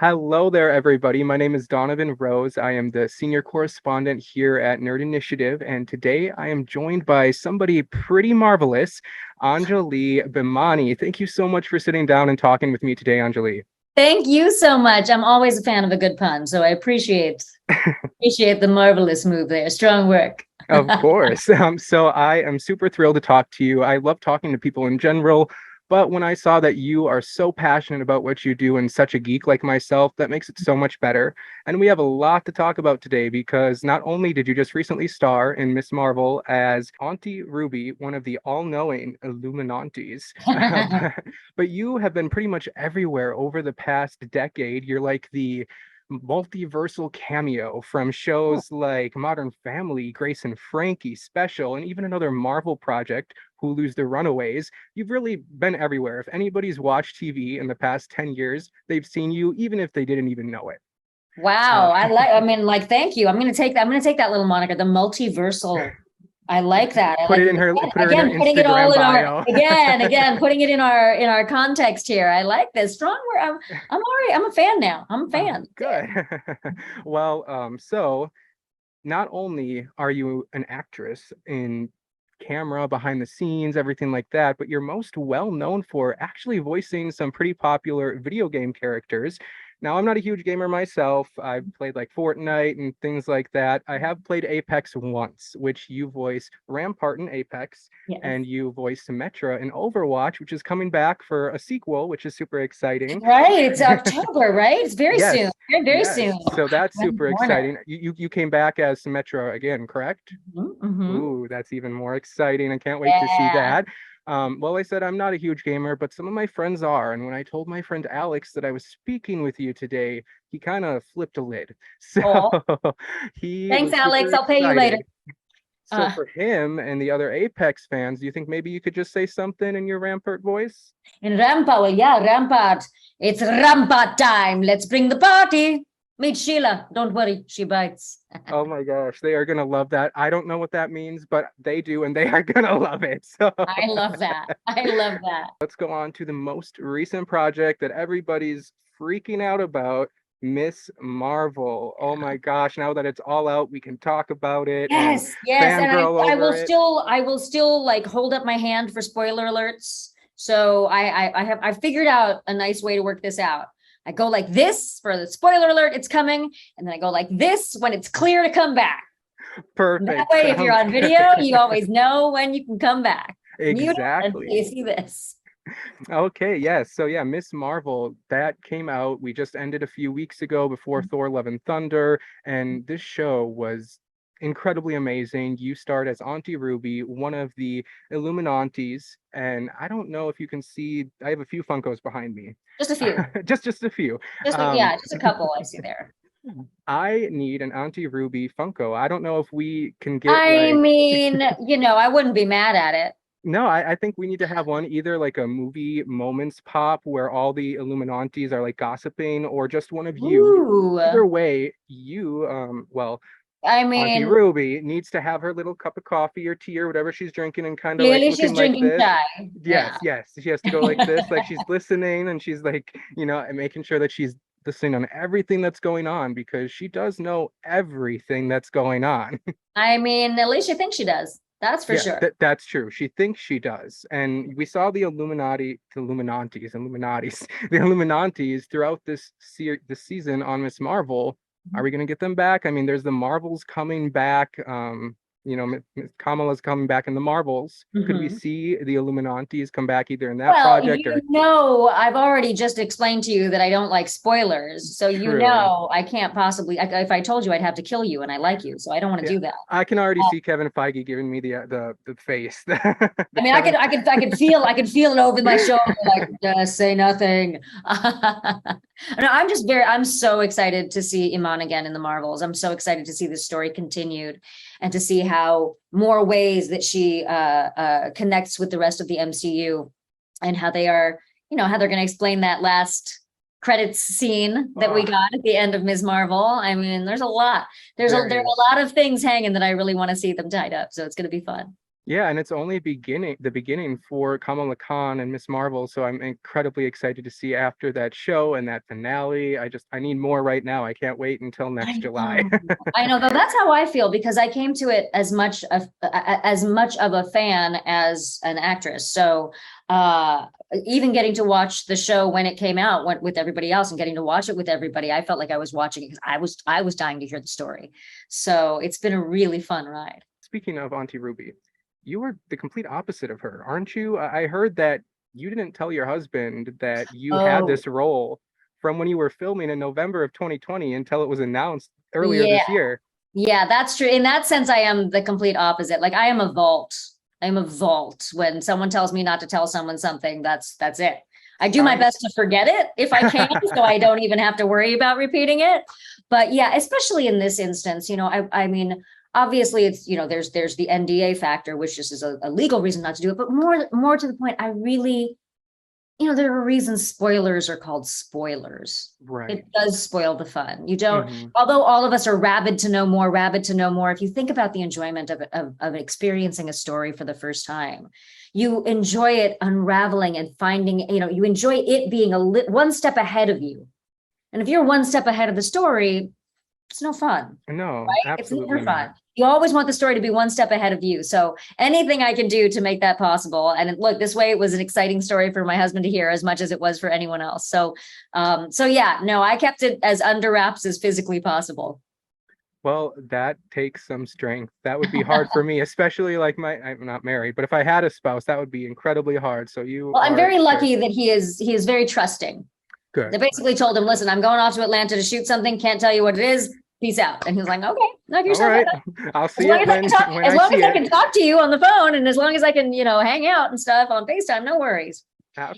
Hello there, everybody. My name is Donovan Rose. I am the senior correspondent here at Nerd Initiative, and today I am joined by somebody pretty marvelous, Anjali Bhimani. Thank you so much for sitting down and talking with me today, Anjali. Thank you so much. I'm always a fan of a good pun, so I appreciate the marvelous move there. Strong work. Of course. So I am super thrilled to talk to you. I love talking to people in general, but when I saw that you are so passionate about what you do and such a geek like myself, that makes it so much better. And we have a lot to talk about today because not only did you just recently star in Miss Marvel as Auntie Ruby, one of the all-knowing Illuminantes, but you have been pretty much everywhere over the past decade. You're like the multiversal cameo from shows like Modern Family, Grace and Frankie, Special, and even another Marvel project, Hulu's The Runaways. You've really been everywhere. If anybody's watched TV in the past 10 years, they've seen you, even if they didn't even know it. Wow. Thank you. I'm gonna take that little moniker, the multiversal. I like that. I Put like it it. in her, put her in her Putting it all Instagram in our bio. putting it in our context here. I like this. Strong word. I'm already, I'm a fan now. I'm a fan. Good. Well, so not only are you an actress in camera, behind the scenes, everything like that, but you're most well known for actually voicing some pretty popular video game characters. Now, I'm not a huge gamer myself. I've played like Fortnite and things like that. I have played Apex once, which you voice Rampart in Apex, Yes. and you voice Symmetra in Overwatch, which is coming back for a sequel, which is super exciting. Right. It's October, right? It's very soon. Yes, Very yes. soon. So that's Around the super corner. exciting. You came back as Symmetra again, correct? Mm-hmm. Ooh, that's even more exciting. I can't wait to see Yeah. that. Well, I said I'm not a huge gamer, but some of my friends are. And when I told my friend Alex that I was speaking with you today, he kind of flipped a lid. So Oh, he thanks, was super Alex. I'll pay you later. excited. So Uh, for him and the other Apex fans, do you think maybe you could just say something in your Rampart voice? in Rampart, well, yeah, Rampart. It's Rampart time. Let's bring the party. Meet Sheila. Don't worry, she bites. Oh my gosh, they are gonna love that. I don't know what that means, but they do, and they are gonna love it. So I love that. I love that. let's go on to the most recent project that everybody's freaking out about, Miss Marvel. Oh my gosh, now that it's all out, we can talk about it and Yes, yes, and fangirl I over will it. still like hold up my hand for spoiler alerts. So I figured out a nice way to work this out. I go like this for the spoiler alert, it's coming, and then I go like this when it's clear to come back. And that Perfect. way, if you're Sounds on good. video, you always know when you can come back. Mute it until you Exactly. see this. Okay, yes. So yeah, Miss Marvel, that came out. We just ended a few weeks ago before Thor Love and Thunder, and this show was incredibly amazing. You starred as Auntie Ruby, one of the Illuminantes, and I don't know if you can see, I have a few Funkos behind me. Just a few. Just a few. Yeah, Um, just a couple I see there. I need an Auntie Ruby Funko. I don't know if we can get I like mean, I wouldn't be mad at it. no, I think we need to have one either like a movie moments pop where all the Illuminantes are like gossiping, or just one of you. Ooh. Either way, you, well, I Auntie mean, Ruby needs to have her little cup of coffee or tea or whatever she's drinking and kind of like clearly she's looking like drinking this. chai. Yes, Yeah. yes. She has to go like this, like she's listening and she's like, and making sure that she's listening on everything that's going on because she does know everything that's going on. I mean, at least you think she does. That's for Yeah, sure. that's true. She thinks she does. And we saw the Illuminatis, the Illuminantes throughout this season on Miss Marvel. Are we going to get them back? I mean, there's the Marvels coming back. Kamala's coming back in the Marvels. Could we Mhm. see the Illuminantes come back either in that Well, project or I've already just explained to you that I don't like spoilers. So, true? I can't possibly, if I told you, I'd have to kill you and I like you. So I don't want to Yeah, do that. I can already Uh, see Kevin Feige giving me the face, I the mean, Kevin. I could feel it over my shoulder, like, just say nothing. No, I'm so excited to see Iman again in the Marvels. I'm so excited to see this story continued and to see how more ways that she connects with the rest of the MCU and how they are, how they're going to explain that last credits scene that we Oh, got at the end of Ms. Marvel. I mean, there's a lot. There there are a is. lot of things hanging that I really want to see them tied up. So it's going to be fun. Yeah, and it's only the beginning for Kamala Khan and Miss Marvel. So I'm incredibly excited to see after that show and that finale. I need more right now. I can't wait until next I July. know. I know, though that's how I feel because I came to it as much of a fan as an actress. So even getting to watch the show when it came out with everybody else and getting to watch it with everybody, I felt like I was watching it because I was dying to hear the story. So it's been a really fun ride. Speaking of Auntie Ruby, you are the complete opposite of her, aren't you? I heard that you didn't tell your husband that you had Oh, this role from when you were filming in November of 2020 until it was announced earlier yeah. this year. Yeah, that's true. In that sense, I am the complete opposite. Like I am a vault. I am a vault. When someone tells me not to tell someone something, that's it. I do my Sign. best to forget it if I can, so I don't even have to worry about repeating it. But yeah, especially in this instance, I mean, obviously it's, there's the NDA factor, which just is a legal reason not to do it. But more to the point, I really, there are reasons spoilers are called spoilers. Right. It does spoil the fun. You don't, Hmm. although all of us are rabid to know more, rabid to know more. If you think about the enjoyment of experiencing a story for the first time, you enjoy it unraveling and finding, you enjoy it being one step ahead of you. And if you're one step ahead of the story, it's no fun. No, It's never absolutely not. fun. You always want the story to be one step ahead of you. So anything I can do to make that possible. And look, this way it was an exciting story for my husband to hear as much as it was for anyone else. So yeah, no, I kept it as under wraps as physically possible. Well, that takes some strength. That would be hard for me, especially like I'm not married, but if I had a spouse, that would be incredibly hard. So you Well, I'm are very good. lucky that he is very trusting. They Good. basically told him, listen, I'm going off to Atlanta to shoot something, can't tell you what it is. Peace out. And he was like, okay, knock All yourself right. out. I'll As see long it as I can talk, when as I long as see I it. can talk to you on the phone, and as long as I can, hang out and stuff on FaceTime, no worries.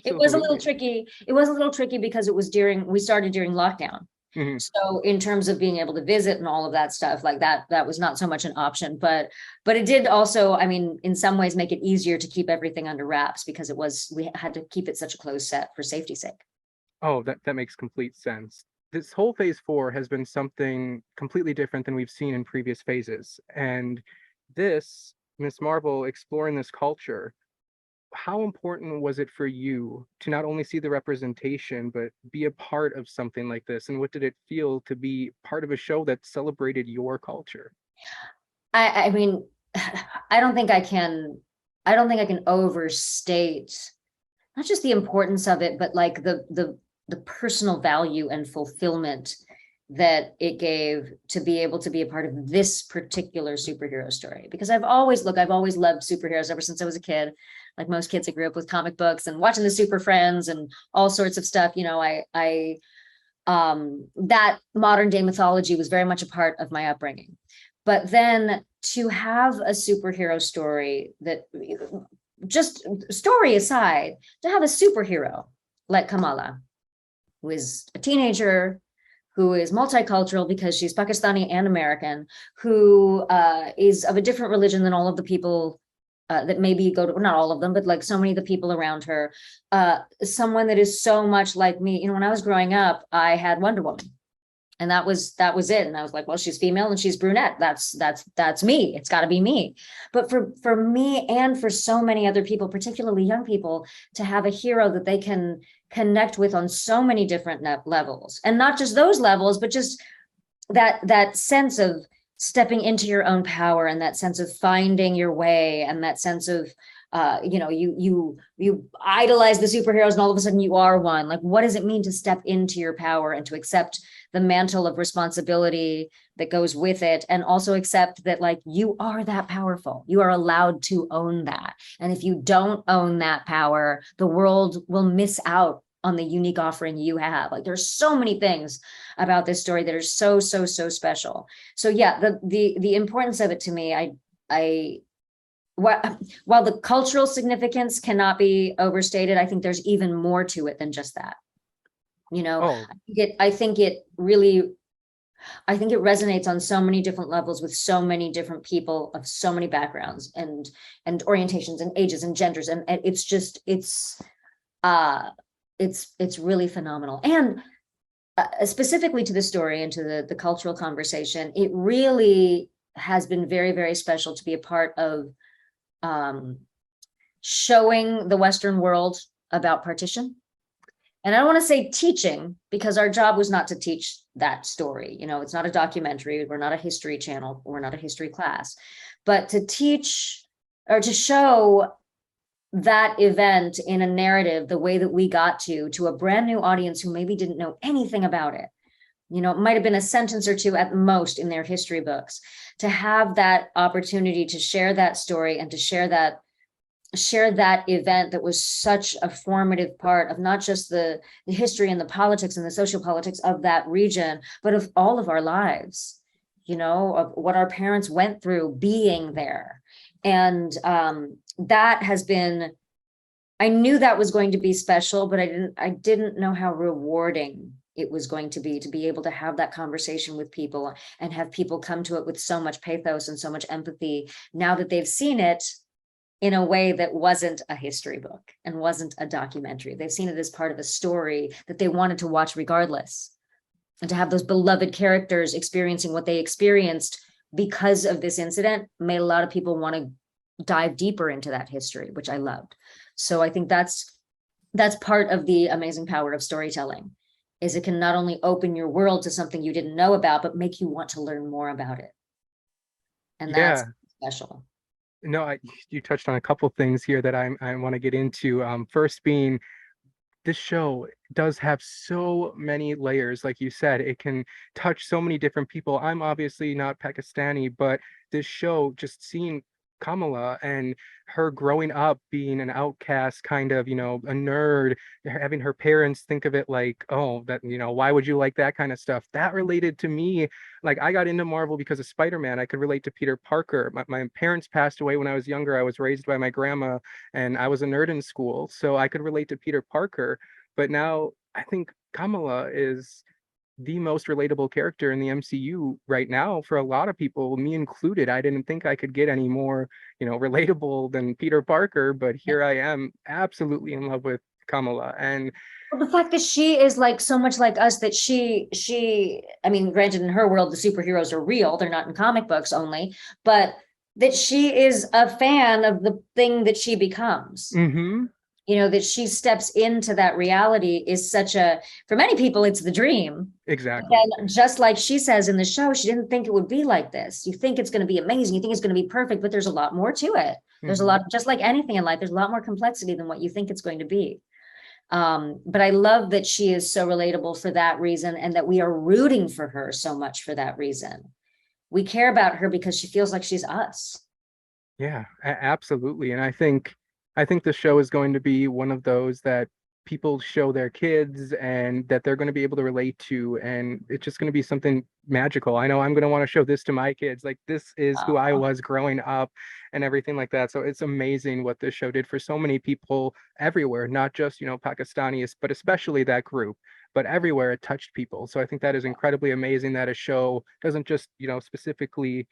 It was a little Absolutely. tricky. It was a little tricky because we started during lockdown. Mhm. So in terms of being able to visit and all of that stuff, like that was not so much an option. But it did also, I mean, in some ways make it easier to keep everything under wraps because we had to keep it such a closed set for safety's sake. Oh, that makes complete sense. This whole phase four has been something completely different than we've seen in previous phases. And this, Miss Marvel exploring this culture, how important was it for you to not only see the representation, but be a part of something like this? And what did it feel to be part of a show that celebrated your culture? I mean, I don't think I can, I don't think I can overstate not just the importance of it, but like the personal value and fulfillment that it gave to be able to be a part of this particular superhero story. Because I've always loved superheroes ever since I was a kid. Like most kids, I grew up with comic books and watching the Super Friends and all sorts of stuff. That modern day mythology was very much a part of my upbringing. But then to have a superhero story that, just story aside, to have a superhero like Kamala, who is a teenager, who is multicultural because she's Pakistani and American, who is of a different religion than all of the people that maybe go to, not all of them, but like so many of the people around her. Someone that is so much like me. When I was growing up, I had Wonder Woman. And that was it. And I was like, well, she's female and she's brunette. That's me. It's got to be me. But for me and for so many other people, particularly young people, to have a hero that they can connect with on so many different levels, and not just those levels, but just that sense of stepping into your own power, and that sense of finding your way, and that sense of you idolize the superheroes and all of a sudden you are one. Like, what does it mean to step into your power and to accept the mantle of responsibility that goes with it, and also accept that like you are that powerful, you are allowed to own that, and if you don't own that power, the world will miss out on the unique offering you have. Like, there's so many things about this story that are so special. So yeah, the importance of it to me, I while the cultural significance cannot be overstated, I think there's even more to it than just that. Oh, I think it resonates on so many different levels with so many different people of so many backgrounds and orientations and ages and genders, and uh it's really phenomenal. And specifically to the story and to the cultural conversation, it really has been very special to be a part of showing the Western world about partition. And I don't want to say teaching, because our job was not to teach that story. It's not a documentary. We're not a history channel. We're not a history class. But to teach or to show that event in a narrative, the way that we got to a brand new audience who maybe didn't know anything about it. It might have been a sentence or two at most in their history books. To have that opportunity to share that story and to share that event that was such a formative part of not just the history and the politics and the social politics of that region, but of all of our lives, of what our parents went through being there. And that has been, I knew that was going to be special, but I didn't know how rewarding it was going to be able to have that conversation with people and have people come to it with so much pathos and so much empathy now that they've seen it in a way that wasn't a history book and wasn't a documentary. They've seen it as part of a story that they wanted to watch regardless. And to have those beloved characters experiencing what they experienced because of this incident made a lot of people want to dive deeper into that history, which I loved. So I think that's part of the amazing power of storytelling, is it can not only open your world to something you didn't know about, but make you want to learn more about it. And that's special. No, you touched on a couple things here that I want to get into. First being, this show does have so many layers. Like you said, it can touch so many different people. I'm obviously not Pakistani, but this show, just seeing Kamala and her growing up being an outcast, kind of, a nerd, having her parents think of it like, oh, that, why would you like that kind of stuff? That related to me. Like, I got into Marvel because of Spider-Man. I could relate to Peter Parker. My parents passed away when I was younger. I was raised by my grandma and I was a nerd in school. So I could relate to Peter Parker. But now I think Kamala is the most relatable character in the MCU right now for a lot of people, me included. I didn't think I could get any more, relatable than Peter Parker, but here I am, absolutely in love with Kamala. And the fact that she is like so much like us, that I mean, granted, in her world, the superheroes are real, they're not in comic books only, but that she is a fan of the thing that she becomes. That she steps into that reality is for many people, it's the dream. Exactly. And just like she says in the show, she didn't think it would be like this. You think it's going to be amazing. You think it's going to be perfect, but there's a lot more to it. There's a lot, just like anything in life, there's a lot more complexity than what you think it's going to be. But I love that she is so relatable for that reason, and that we are rooting for her so much for that reason. We care about her because she feels like she's us. Yeah, absolutely. And I think the show is going to be one of those that people show their kids and that they're going to be able to relate to, and it's just going to be something magical. I know I'm going to want to show this to my kids, like, this is who I was growing up and everything like that. So it's amazing what this show did for so many people everywhere, not just Pakistanis, but especially that group, but everywhere it touched people. So I think that is incredibly amazing that a show doesn't just specifically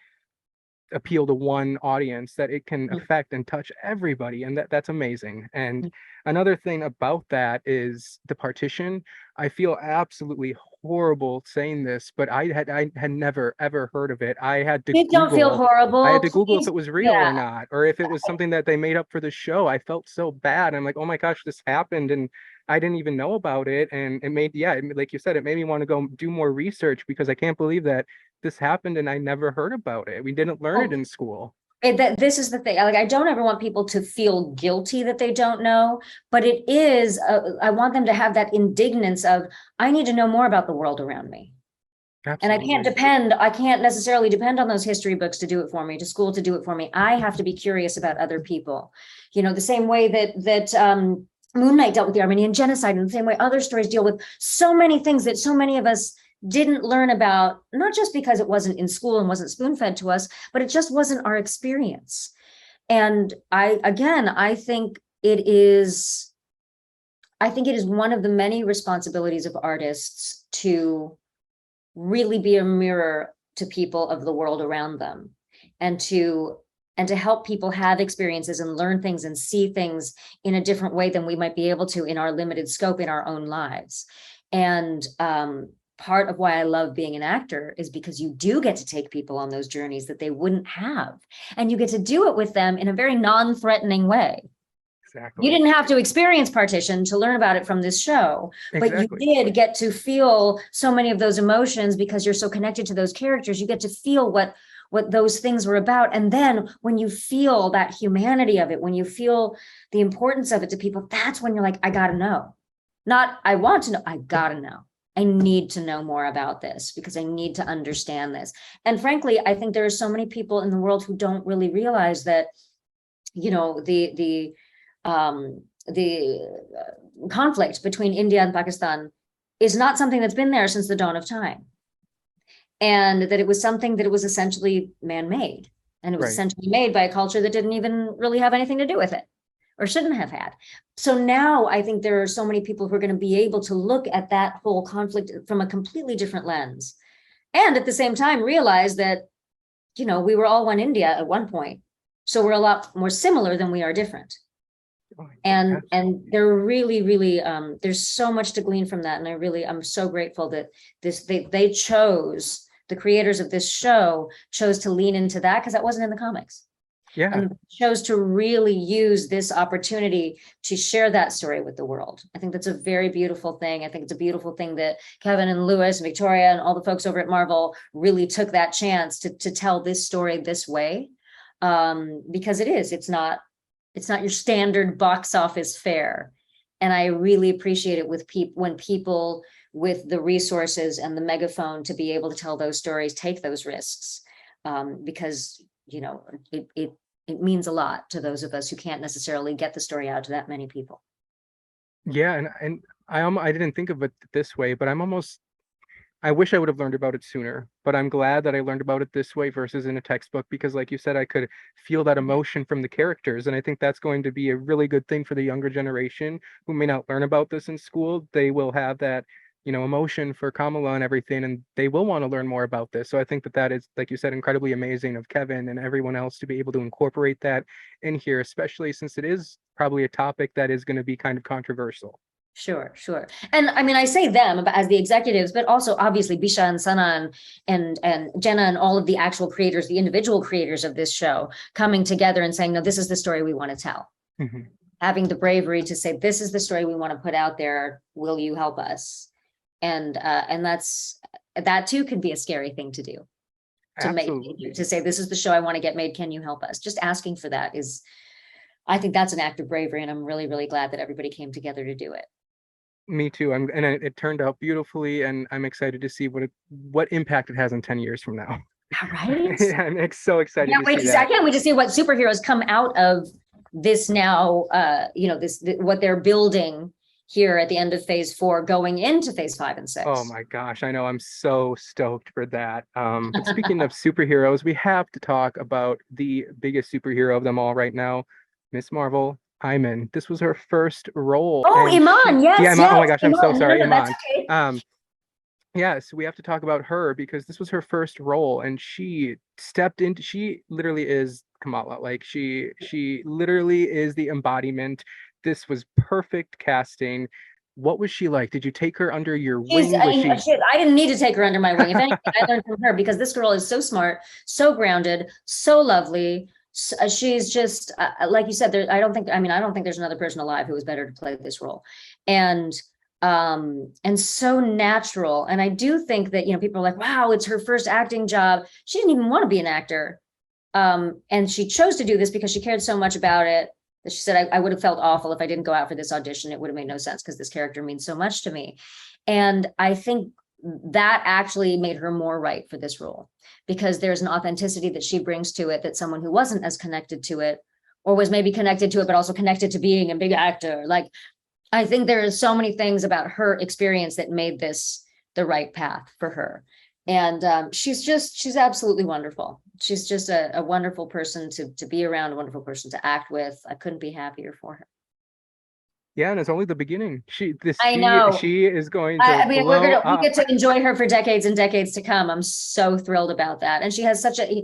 appeal to one audience, that it can affect and touch everybody, and that's amazing. And another thing about that is the partition. I feel absolutely horrible saying this, but I had never ever heard of it. I had to don't feel horrible. I had to Google if it was real or not, or if it was something that they made up for the show. I felt so bad. I'm like, oh my gosh, this happened and I didn't even know about it. And it made, like you said, it made me want to go do more research, because I can't believe that this happened and I never heard about it. We didn't learn it in school. This is the thing. Like, I don't ever want people to feel guilty that they don't know, but it is, I want them to have that indignance of, I need to know more about the world around me. Absolutely. And I can't necessarily depend on those history books to do it for me, to school to do it for me. I have to be curious about other people. The same way that Moon Knight dealt with the Armenian genocide, and the same way other stories deal with so many things that so many of us didn't learn about, not just because it wasn't in school and wasn't spoon-fed to us, but it just wasn't our experience. And I think it is one of the many responsibilities of artists to really be a mirror to people of the world around them, and to help people have experiences and learn things and see things in a different way than we might be able to in our limited scope in our own lives. And part of why I love being an actor is because you do get to take people on those journeys that they wouldn't have. And you get to do it with them in a very non-threatening way. Exactly. You didn't have to experience partition to learn about it from this show, but Exactly. you did get to feel so many of those emotions because you're so connected to those characters. You get to feel what those things were about. And then when you feel that humanity of it, when you feel the importance of it to people, that's when you're like, I gotta know. Not I want to know, I gotta know. I need to know more about this because I need to understand this. And frankly, I think there are so many people in the world who don't really realize that, you know, the conflict between India and Pakistan is not something that's been there since the dawn of time. And that it was something that it was essentially man-made. And it was essentially made by a culture that didn't even really have anything to do with it or shouldn't have had. So now I think there are so many people who are going to be able to look at that whole conflict from a completely different lens. And at the same time, realize that, you know, we were all one India at one point. So we're a lot more similar than we are different. And they're really there's so much to glean from that. And I'm so grateful that they chose, the creators of this show chose to lean into that, because that wasn't in the comics. Yeah. And chose to really use this opportunity to share that story with the world. I think that's a very beautiful thing. I think it's a beautiful thing that Kevin and Lewis and Victoria and all the folks over at Marvel really took that chance to tell this story this way. Because it's not your standard box office fare. And I really appreciate it when people with the resources and the megaphone to be able to tell those stories take those risks, because, you know, it means a lot to those of us who can't necessarily get the story out to that many people. Yeah, and I didn't think of it this way, but I wish I would have learned about it sooner, but I'm glad that I learned about it this way versus in a textbook, because like you said, I could feel that emotion from the characters. And I think that's going to be a really good thing for the younger generation who may not learn about this in school. They will have that, you know, emotion for Kamala and everything, and they will want to learn more about this. So I think that is, like you said, incredibly amazing of Kevin and everyone else to be able to incorporate that in here, especially since it is probably a topic that is going to be kind of controversial. Sure. And I mean, I say them as the executives, but also obviously Bisha and Sana and Jenna and all of the actual creators, the individual creators of this show coming together and saying, no, this is the story we want to tell. Mm-hmm. Having the bravery to say, this is the story we want to put out there. Will you help us? And that too can be a scary thing to do. To say, this is the show I want to get made. Can you help us? Just asking for that I think that's an act of bravery. And I'm really, really glad that everybody came together to do it. Me too. And it turned out beautifully, and I'm excited to see what impact it has in 10 years from now. Right? Yeah, I'm so excited to see that. I can't wait to see what superheroes come out of this now, what they're building here at the end of phase 4, going into phase 5 and 6. Oh my gosh, I know. I'm so stoked for that. But speaking of superheroes, we have to talk about the biggest superhero of them all right now, Miss Marvel. Iman. This was her first role. Oh, Iman, yes. Yeah, Iman. Yes, oh my gosh, I'm so sorry, no, Iman. That's okay. Yeah, so we have to talk about her because this was her first role, and she stepped into. She literally is Kamala. Like she literally is the embodiment. This was perfect casting. What was she like? Did you take her under your wing? I didn't need to take her under my wing. If anything, I learned from her, because this girl is so smart, so grounded, so lovely. She's just like you said. I don't think there's another person alive who was better to play this role, and so natural. And I do think that, people are like, wow, it's her first acting job. She didn't even want to be an actor, and she chose to do this because she cared so much about it that she said, I would have felt awful if I didn't go out for this audition. It would have made no sense because this character means so much to me. And I think that actually made her more right for this role, because there's an authenticity that she brings to it that someone who wasn't as connected to it, or was maybe connected to it, but also connected to being a big actor. Like, I think there are so many things about her experience that made this the right path for her. And she's absolutely wonderful. She's just a wonderful person to be around, a wonderful person to act with. I couldn't be happier for her. Yeah, and it's only the beginning. She is going to. We get to enjoy her for decades and decades to come. I'm so thrilled about that. And she has such a,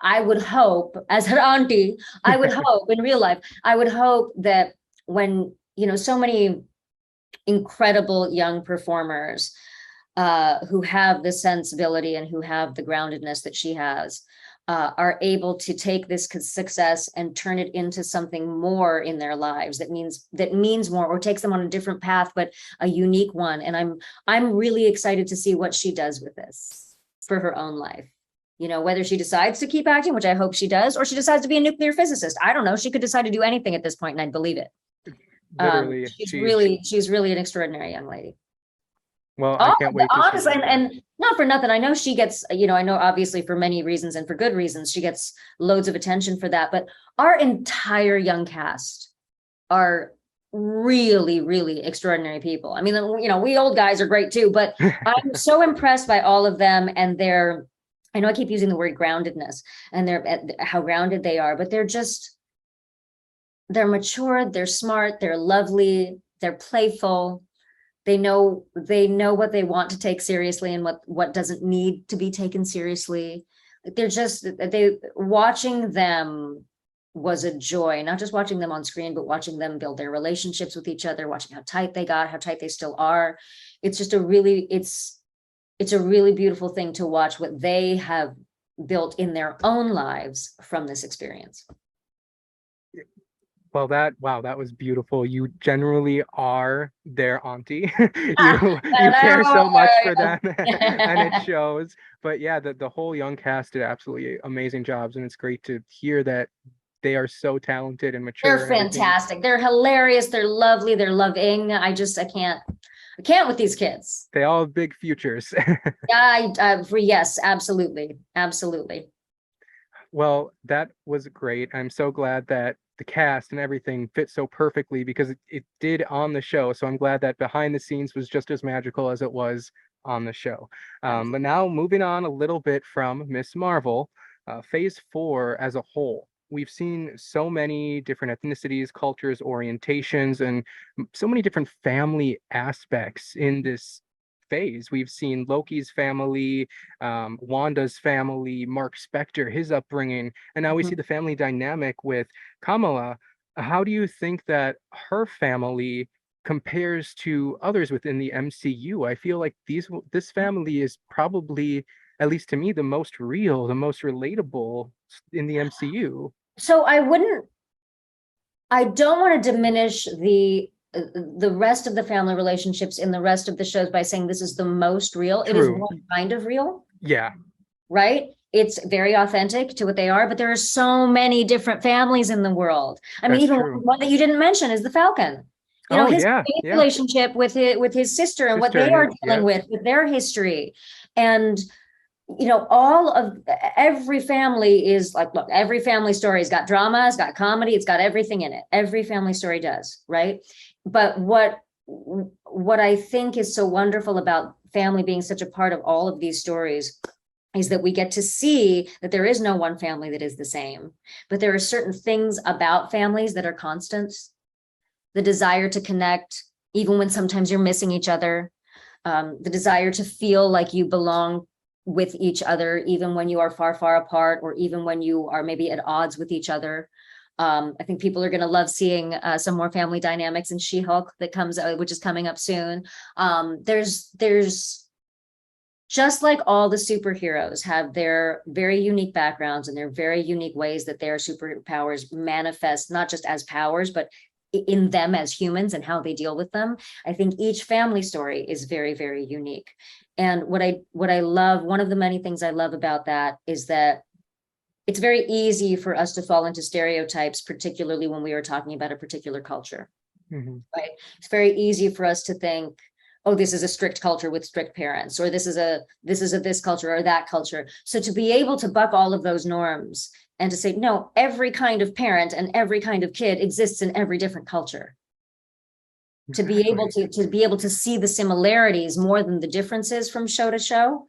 I would hope, as her auntie, I would hope in real life, I would hope that when, so many incredible young performers who have the sensibility and who have the groundedness that she has, are able to take this success and turn it into something more in their lives that means more, or takes them on a different path, but a unique one. And I'm really excited to see what she does with this for her own life. You know, whether she decides to keep acting, which I hope she does, or she decides to be a nuclear physicist. I don't know. She could decide to do anything at this point, and I'd believe it. Literally, She's really an extraordinary young lady. Well, I can't wait to see Honestly, and not for nothing, I know she gets, you know, I know obviously for many reasons and for good reasons, she gets loads of attention for that. But our entire young cast are really, really extraordinary people. I mean, you know, we old guys are great too, but I'm so impressed by all of them and their, I know I keep using the word groundedness and how grounded they are, but they're mature, they're smart, they're lovely, they're playful. They know what they want to take seriously and what doesn't need to be taken seriously. Watching them was a joy, not just watching them on screen, but watching them build their relationships with each other, watching how tight they got, how tight they still are. It's just it's a really beautiful thing to watch what they have built in their own lives from this experience. Well, that was beautiful. You generally are their auntie. You care so much for them, and it shows. But yeah, the whole young cast did absolutely amazing jobs, and it's great to hear that they are so talented and mature. They're fantastic. They're hilarious. They're lovely. They're loving. I can't with these kids. They all have big futures. Yes, absolutely. Absolutely. Well, that was great. I'm so glad that the cast and everything fit so perfectly, because it did on the show. So I'm glad that behind the scenes was just as magical as it was on the show. But now moving on a little bit from Miss Marvel, phase 4 as a whole. We've seen so many different ethnicities, cultures, orientations, and so many different family aspects in this phase. We've seen Loki's family, Wanda's family, Mark Spector, his upbringing, and now we see the family dynamic with Kamala. How do you think that her family compares to others within the MCU? I feel like this family is probably, at least to me, the most real, the most relatable in the MCU. So I don't want to diminish the rest of the family relationships in the rest of the shows by saying this is the most real. True. It is one kind of real. Yeah. Right? It's very authentic to what they are, but there are so many different families in the world. I mean, even one that you didn't mention is the Falcon. You know, his relationship with his sister and what they are dealing with their history. And you know, every family is like, look, every family story has got drama, it's got comedy, it's got everything in it. Every family story does, right? But what I think is so wonderful about family being such a part of all of these stories is that we get to see that there is no one family that is the same, but there are certain things about families that are constants. The desire to connect, even when sometimes you're missing each other, the desire to feel like you belong with each other, even when you are far, far apart, or even when you are maybe at odds with each other. I think people are going to love seeing some more family dynamics in She-Hulk that comes out, which is coming up soon. There's just like all the superheroes have their very unique backgrounds and their very unique ways that their superpowers manifest, not just as powers, but in them as humans and how they deal with them. I think each family story is very, very unique. And what I love, one of the many things I love about that is that it's very easy for us to fall into stereotypes, particularly when we are talking about a particular culture, right? It's very easy for us to think, oh, this is a strict culture with strict parents, or this is this culture or that culture. So to be able to buck all of those norms and to say, no, every kind of parent and every kind of kid exists in every different culture. To be able to see the similarities more than the differences from show to show.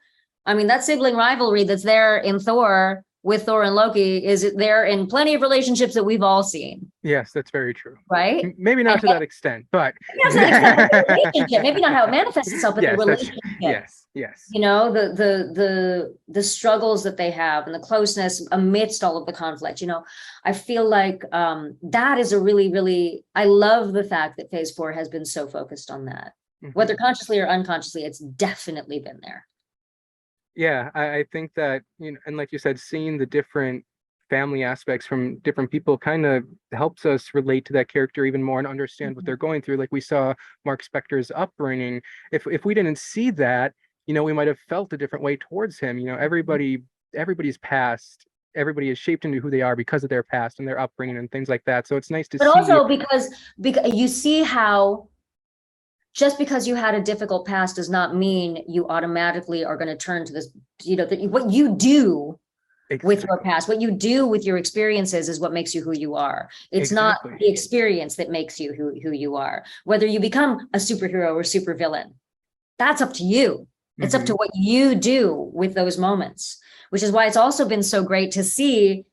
I mean, that sibling rivalry that's there in Thor with Thor and Loki is there in plenty of relationships that we've all seen. Yes, that's very true. Right? Maybe not to that extent, but maybe not how it manifests itself, but the relationship. Yes. You know, the struggles that they have and the closeness amidst all of the conflict. You know, I feel like that is a really, really, I love the fact that phase 4 has been so focused on that. whether consciously or unconsciously, it's definitely been there. Yeah, I think that, you know, and like you said, seeing the different family aspects from different people kind of helps us relate to that character even more and understand what they're going through. Like we saw Mark Spector's upbringing. If we didn't see that, you know, we might have felt a different way towards him. You know, everybody's past, everybody is shaped into who they are because of their past and their upbringing and things like that. So it's nice to But see. also because you see how just because you had a difficult past does not mean you automatically are going to turn to this, you know, what you do with your past, what you do with your experiences is what makes you who you are. It's not the experience that makes you who you are. Whether you become a superhero or supervillain, that's up to you. It's up to what you do with those moments, which is why it's also been so great to see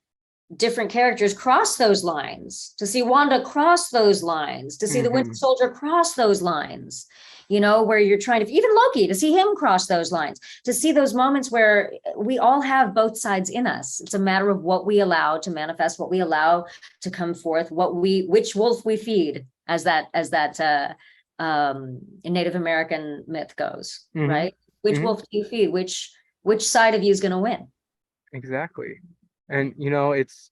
different characters cross those lines, to see Wanda cross those lines, to see the Winter Soldier cross those lines, you know, where you're trying to, even Loki, to see him cross those lines, to see those moments where we all have both sides in us. It's a matter of what we allow to manifest, what we allow to come forth, which wolf we feed, as that Native American myth goes, right? Which wolf do you feed? Which side of you is going to win? Exactly. And you know, it's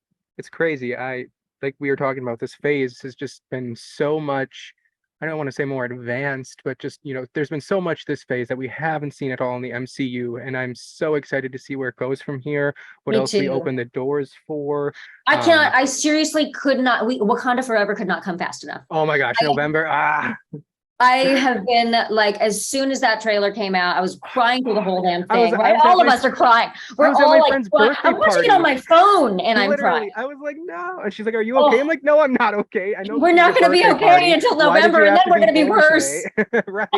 crazy. Like we were talking about, this phase has just been so much, I don't want to say more advanced, but just, you know, there's been so much this phase that we haven't seen at all in the MCU. And I'm so excited to see where it goes from here, what else we open the doors for. I seriously could not, Wakanda Forever could not come fast enough. Oh my gosh, November. I have been like, as soon as that trailer came out, I was crying through the whole damn thing. Right? All of us are crying. We're all like, I'm watching it on my phone and I'm crying. I was like, no. And she's like, are you okay? I'm like, no, I'm not okay. I know we're not going to be okay until November, and then we're going to be worse. Right.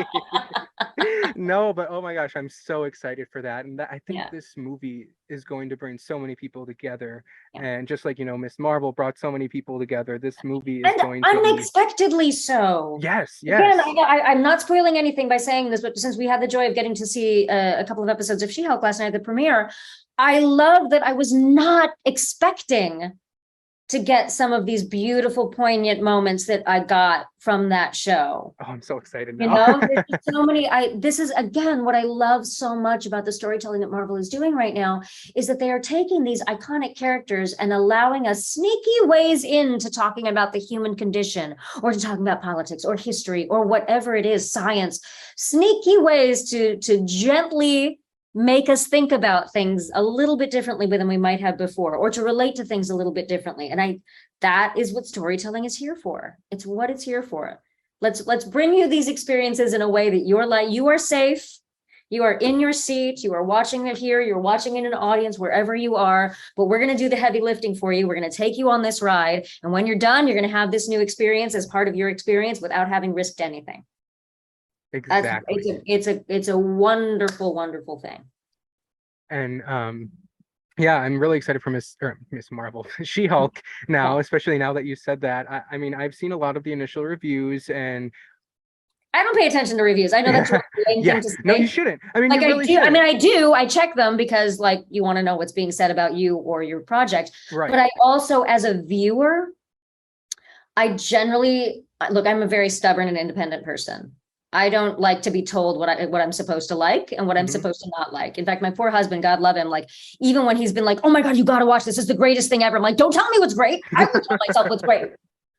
No, but oh my gosh, I'm so excited for that. And I think this movie is going to bring so many people together. And just like, you know, Miss Marvel brought so many people together, this movie is going to unexpectedly so. Yes. Again, I'm not spoiling anything by saying this, but since we had the joy of getting to see a couple of episodes of She-Hulk last night at the premiere, I love that I was not expecting to get some of these beautiful, poignant moments that I got from that show. Oh, I'm so excited now. You know, there's so many. This is, again, what I love so much about the storytelling that Marvel is doing right now, is that they are taking these iconic characters and allowing us sneaky ways into talking about the human condition, or to talking about politics or history or whatever it is, science, sneaky ways to gently make us think about things a little bit differently than we might have before, or to relate to things a little bit differently. And that is what storytelling is here for. It's what it's here for. Let's bring you these experiences in a way that you're like, you are safe, you are in your seat, you are watching it here, you're watching it in an audience wherever you are, but we're going to do the heavy lifting for you. We're going to take you on this ride. And when you're done, you're going to have this new experience as part of your experience without having risked anything. Exactly. It's a wonderful, wonderful thing. And yeah, I'm really excited for Miss Marvel, She-Hulk now, especially now that you said that. I mean, I've seen a lot of the initial reviews, and I don't pay attention to reviews. I know that's a thing to say. No, you shouldn't. I mean, like, you really shouldn't. I mean, I do. I check them because, like, you want to know what's being said about you or your project. Right. But I also, as a viewer, I generally look. I'm a very stubborn and independent person. I don't like to be told what I'm supposed to like and what I'm supposed to not like. In fact, my poor husband, God love him, like, even when he's been like, oh my God, you got to watch this. This is the greatest thing ever. I'm like, don't tell me what's great. I will tell myself what's great.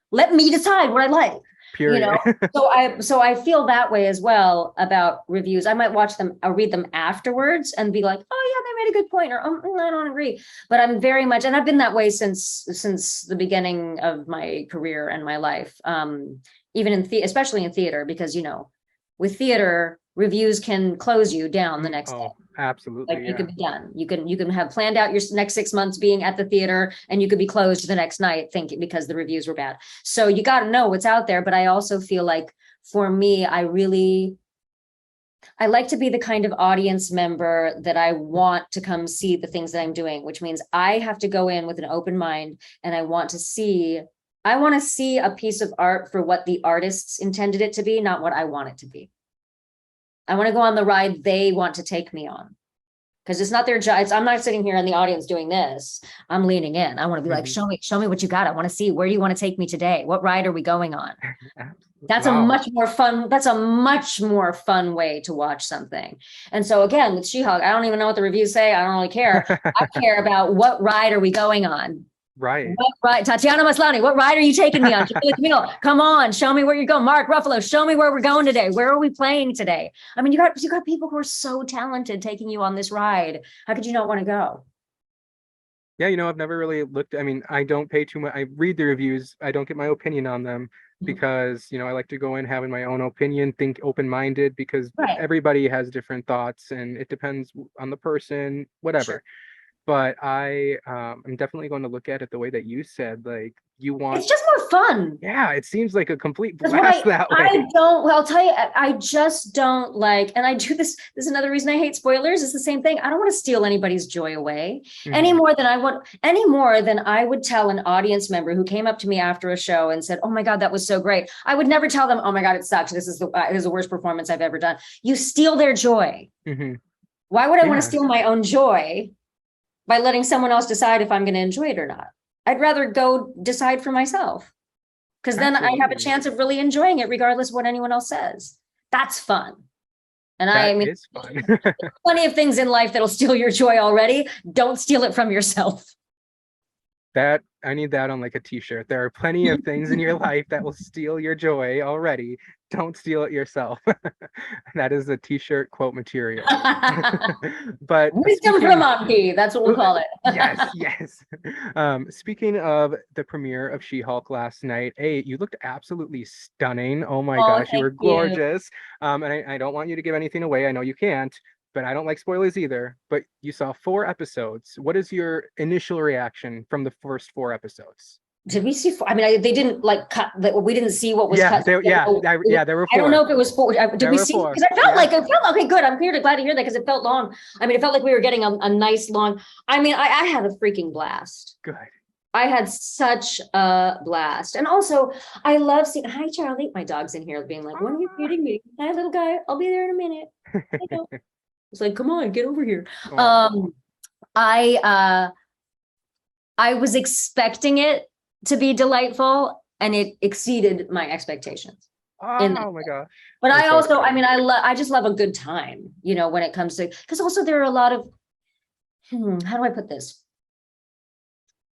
Let me decide what I like. Period. You know, so I feel that way as well about reviews. I might watch them, I'll read them afterwards and be like, oh yeah, they made a good point, or I don't agree. But I'm very much, and I've been that way since the beginning of my career and my life. Even especially in theater, because, you know, with theater, reviews can close you down the next day. Absolutely. Like, you could be done. You can have planned out your next 6 months being at the theater, and you could be closed the next night thinking because the reviews were bad. So you got to know what's out there. But I also feel like, for me, I like to be the kind of audience member that I want to come see the things that I'm doing, which means I have to go in with an open mind, and I want to see a piece of art for what the artists intended it to be, not what I want it to be. I want to go on the ride they want to take me on, because it's not their job. I'm not sitting here in the audience doing this. I'm leaning in. I want to be like, show me what you got. I want to see, where do you want to take me today? What ride are we going on? That's a much more fun. That's a much more fun way to watch something. And so again, with She-Hulk, I don't even know what the reviews say. I don't really care. I care about what ride are we going on? Right. What ride? Tatiana Maslany, what ride are you taking me on? Come on, show me where you're going. Mark Ruffalo, show me where we're going today. Where are we playing today? I mean, you got people who are so talented taking you on this ride. How could you not want to go? Yeah, I've never really looked. I mean, I don't pay too much. I read the reviews. I don't get my opinion on them because, I like to go in having my own opinion, think open-minded, because everybody has different thoughts and it depends on the person, whatever. Sure. But I'm definitely going to look at it the way that you said, like you want. It's just more fun. Yeah, it seems like a complete blast that way. I'll tell you, I just don't like, and I do this. This is another reason I hate spoilers. It's the same thing. I don't want to steal anybody's joy away any more than I would tell an audience member who came up to me after a show and said, "Oh my God, that was so great." I would never tell them, "Oh my God, it sucks. This is the worst performance I've ever done." You steal their joy. Why would I want to steal my own joy by letting someone else decide if I'm going to enjoy it or not? I'd rather go decide for myself, because then I have a chance of really enjoying it regardless of what anyone else says. That's fun. And I mean, it's fun. Plenty of things in life that'll steal your joy already. Don't steal it from yourself. That I need that on like a t-shirt. There are plenty of things in your life that will steal your joy already. Don't steal it yourself. That is a t-shirt quote material. But wisdom from Monkey, that's what we'll call it. yes. Speaking of the premiere of She-Hulk last night, you looked absolutely stunning. Oh my gosh, you were gorgeous. And I don't want you to give anything away. I know you can't, but I don't like spoilers either. But you saw 4 episodes. What is your initial reaction from the first 4 episodes? Did we see 4? I mean, they didn't like cut. We didn't see what was cut. There were 4. I don't know if it was 4. Did we see? Because it felt like okay, good. I'm glad to hear that, because it felt long. I mean, it felt like we were getting a nice long. I mean, I had a freaking blast. Good. I had such a blast. And also, I love seeing, hi, Charlie. My dog's in here being like, when are you feeding me? Hi, little guy. I'll be there in a minute. It's like, come on, get over here. I was expecting it to be delightful, and it exceeded my expectations. Oh my gosh. But I also, I mean, I just love a good time, when it comes to, because also there are a lot of, how do I put this?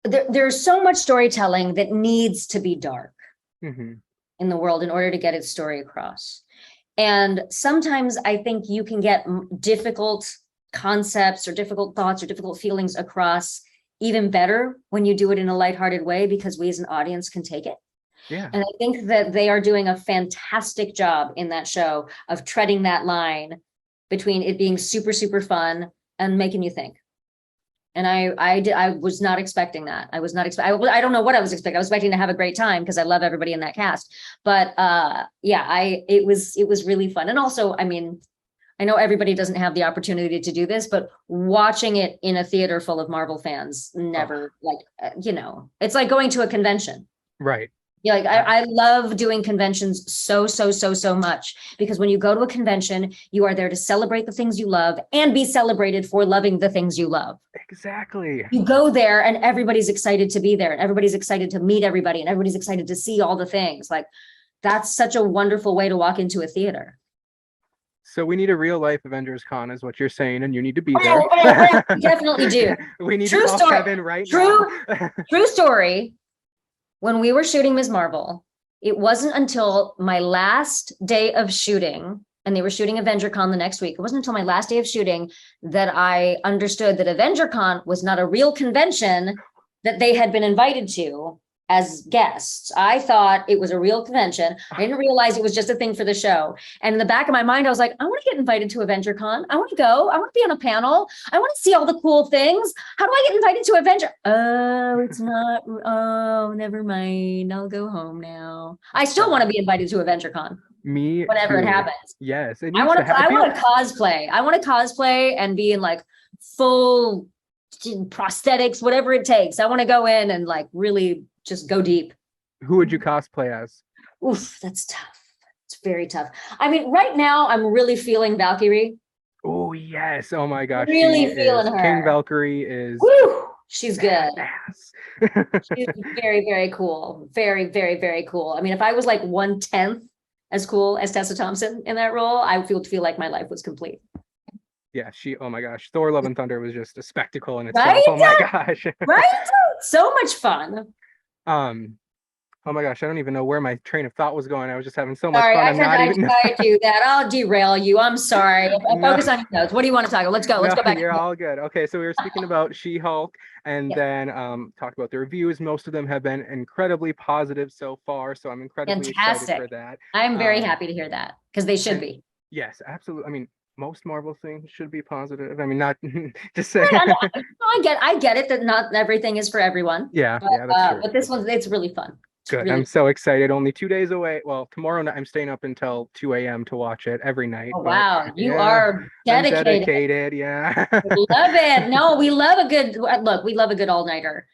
There's so much storytelling that needs to be dark in the world in order to get its story across. And sometimes I think you can get difficult concepts or difficult thoughts or difficult feelings across even better when you do it in a lighthearted way, because we as an audience can take it. Yeah. And I think that they are doing a fantastic job in that show of treading that line between it being super, super fun and making you think. And I was not expecting that. I don't know what I was expecting. I was expecting to have a great time because I love everybody in that cast. But it was really fun. And also, I mean, I know everybody doesn't have the opportunity to do this, but watching it in a theater full of Marvel fans it's like going to a convention. Right. Yeah, like I love doing conventions so much, because when you go to a convention, you are there to celebrate the things you love and be celebrated for loving the things you love. Exactly. You go there and everybody's excited to be there, and everybody's excited to meet everybody, and everybody's excited to see all the things. Like, that's such a wonderful way to walk into a theater. So we need a real life Avengers Con is what you're saying, and you need to be there. We definitely do. We need to call Kevin right now. True story. When we were shooting Ms. Marvel, it wasn't until my last day of shooting, and they were shooting AvengerCon the next week. It wasn't until my last day of shooting that I understood that AvengerCon was not a real convention that they had been invited to as guests. I thought it was a real convention. I didn't realize it was just a thing for the show. And in the back of my mind, I was like, I want to get invited to AvengerCon. I want to go. I want to be on a panel. I want to see all the cool things. How do I get invited to Avenger? Oh, it's not. Oh, never mind. I'll go home now. I still want to be invited to AvengerCon. Me whenever too. It happens. Yes. I want to cosplay. I want to cosplay and be in like full prosthetics, whatever it takes. I want to go in and like really just go deep. Who would you cosplay as? Oof, that's tough. It's very tough. I mean, right now I'm really feeling Valkyrie. Oh yes. Oh my gosh. She Really is feeling King her. Valkyrie is Woo! She's good. badass. She's very, very cool. Very, very, very cool. I mean, if I was like 1/10 as cool as Tessa Thompson in that role, I would feel like my life was complete. Yeah, oh my gosh. Thor Love and Thunder was just a spectacle in itself. Right? Oh my gosh. Right? So much fun. um, oh my gosh, I don't even know where my train of thought was going. I was just having so much Sorry, fun. I I'm not tried even to do that. I'll derail you. I'm sorry. no, Focus on your notes. What do you want to talk about? Let's go. Let's no, go back. you're all good. Okay, so we were speaking about She-Hulk and Yeah. then talked about the reviews. Most of them have been incredibly positive so far, so I'm incredibly excited for Fantastic. that. I'm very Um, happy to hear that because they should and be. yes, absolutely. I mean, most Marvel things should be positive. I mean, not just say. I get it that not everything is for everyone, Yeah, yeah, that's true. but this one, it's really fun. It's Good. I'm really, so excited. Only 2 days away. Well, tomorrow night I'm staying up until 2 a.m. to watch it every night. oh, But wow. You yeah, are I'm dedicated. dedicated. Yeah. Love it. No, we love a good look. We love a good all-nighter,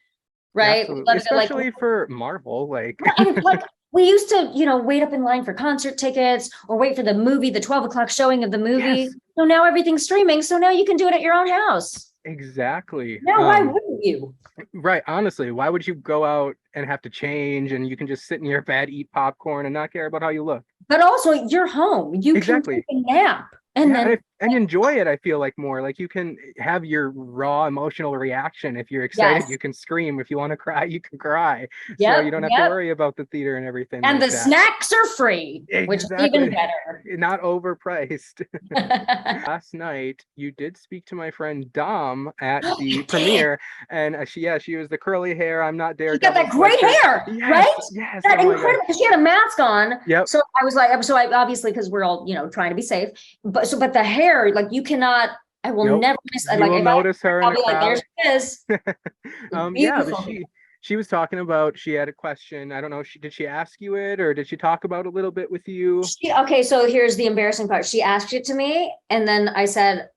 right? We Absolutely. love a good like, Especially for Marvel. Like, and it's like we used to, wait up in line for concert tickets or wait for the movie, the 12 o'clock showing of the movie. yes, So now everything's streaming. So now you can do it at your own house. exactly. Now, why wouldn't you? Right. Honestly, why would you go out and have to change and you can just sit in your bed, eat popcorn, and not care about how you look? But also, you're home. You can take Exactly. a nap and Yeah, then and enjoy it. I feel like more like you can have your raw emotional reaction. If you're excited, yes, you can scream. If you want to cry, you can cry. So you yep, don't have to yep. worry about the theater and everything And like the that. snacks are free, which is even Exactly. better. Not overpriced. Last night, you did speak to my friend Dom at the You did. premiere, and she was the curly hair. I'm not She got Daredevil that great sweatshirt. hair, Yes, right? yes. That Oh my gosh. incredible. Because she had a mask on, Yep. so I was like, so I obviously because we're all trying to be safe, but the hair, like you cannot. I will Nope. never miss. You Like will if I, notice her in I'll the be like, there crowd. she is, Yeah, but beautiful. she was talking about she had a question. I don't know, did she ask you it or did she talk about it a little bit with you? Okay, so here's the embarrassing part. She asked it to me, and then I said,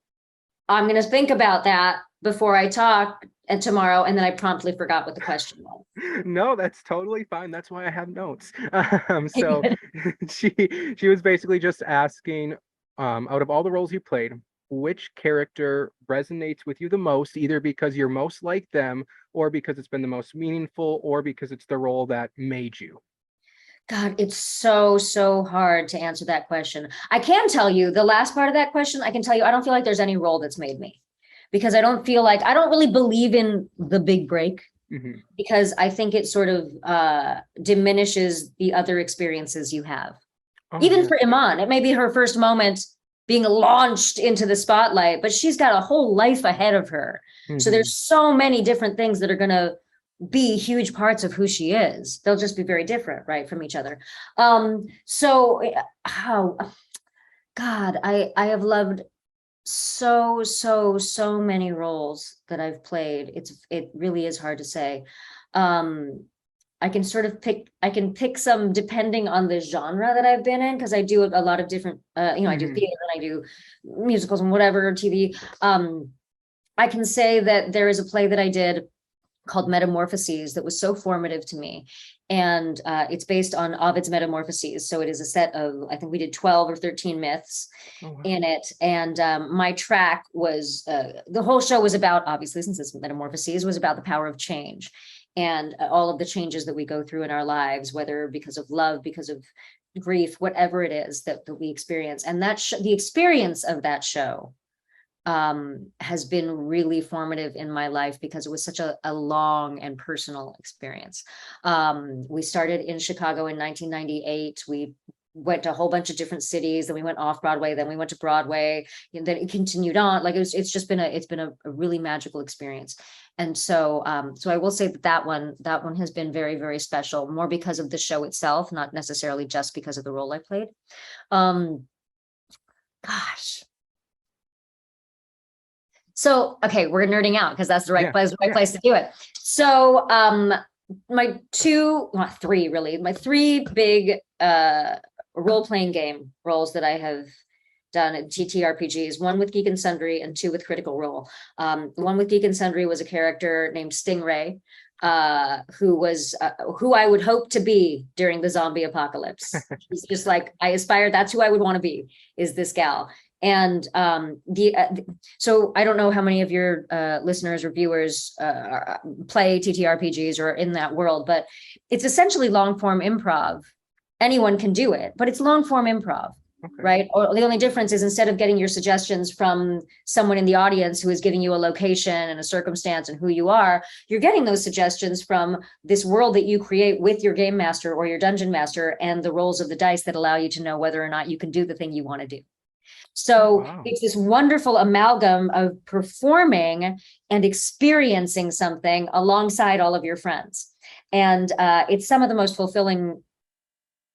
I'm going to think about that before I talk and tomorrow. And then I promptly forgot what the question was. No, that's totally fine. That's why I have notes. So she she was basically just asking, out of all the roles you played, which character resonates with you the most, either because you're most like them, or because it's been the most meaningful, or because it's the role that made you. God, it's so, so hard to answer that question. I can tell you the last part of that question, I can tell you, I don't feel like there's any role that's made me because I don't feel like I don't really believe in the big break Mhm. because I think it sort of diminishes the other experiences you have. Oh Even yeah. for Iman, it may be her first moment being launched into the spotlight, but she's got a whole life ahead of her. So Mhm. there's so many different things that are going to be huge parts of who she is. They'll just be very different, right, from each other. So how God, I have loved so many roles that I've played. It really is hard to say. Um, I can sort of pick some depending on the genre that I've been in because I do a lot of different I do Mhm. theater and I do musicals and whatever TV. I can say that there is a play that I did called Metamorphoses that was so formative to me. And it's based on Ovid's Metamorphoses. So it is a set of, I think we did 12 or 13 myths Oh wow. in it. And my track was, the whole show was about, obviously, since it's Metamorphoses, was about the power of change and all of the changes that we go through in our lives, whether because of love, because of grief, whatever it is that we experience. And the experience of that show has been really formative in my life because it was such a long and personal experience. We started in Chicago in 1998. We went to a whole bunch of different cities, then we went off Broadway, then we went to Broadway, and then it continued on. Like it's just been a really magical experience. And so I will say that one has been very, very special, more because of the show itself, not necessarily just because of the role I played. Gosh. So, okay, we're nerding out because that's the right place to do it. So, my three really, my three big role-playing game roles that I have done at TTRPGs, one with Geek and Sundry and two with Critical Role. One with Geek and Sundry was a character named Stingray, who I would hope to be during the zombie apocalypse. He's just like, I aspire, that's who I would want to be, is this gal. And so I don't know how many of your listeners or viewers play TTRPGs or are in that world, but it's essentially long form improv. Anyone can do it, but it's long form improv. Okay. Right? Or the only difference is instead of getting your suggestions from someone in the audience who is giving you a location and a circumstance and who you are, you're getting those suggestions from this world that you create with your game master or your dungeon master and the rolls of the dice that allow you to know whether or not you can do the thing you want to do. So wow. It's this wonderful amalgam of performing and experiencing something alongside all of your friends. And it's some of the most fulfilling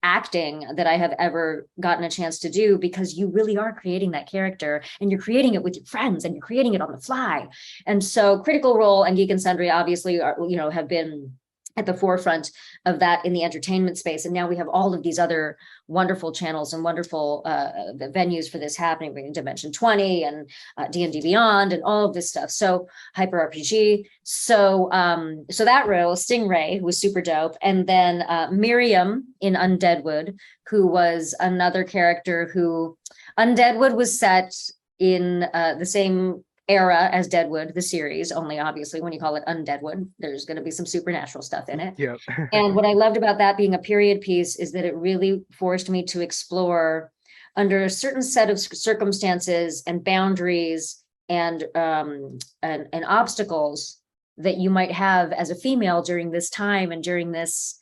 acting that I have ever gotten a chance to do, because you really are creating that character and you're creating it with your friends and you're creating it on the fly. And so Critical Role and Geek and Sundry obviously are, have been at the forefront of that in the entertainment space. And now we have all of these other wonderful channels and wonderful venues for this happening. We can Dimension 20 and D&D Beyond and all of this stuff. So Hyper RPG. So that role, Stingray, who was super dope. And then Miriam in Undeadwood, who was another character who Undeadwood was set in the same era as Deadwood, the series, only obviously when you call it Undeadwood, there's going to be some supernatural stuff in it. Yep. And what I loved about that being a period piece is that it really forced me to explore under a certain set of circumstances and boundaries and obstacles that you might have as a female during this time and during this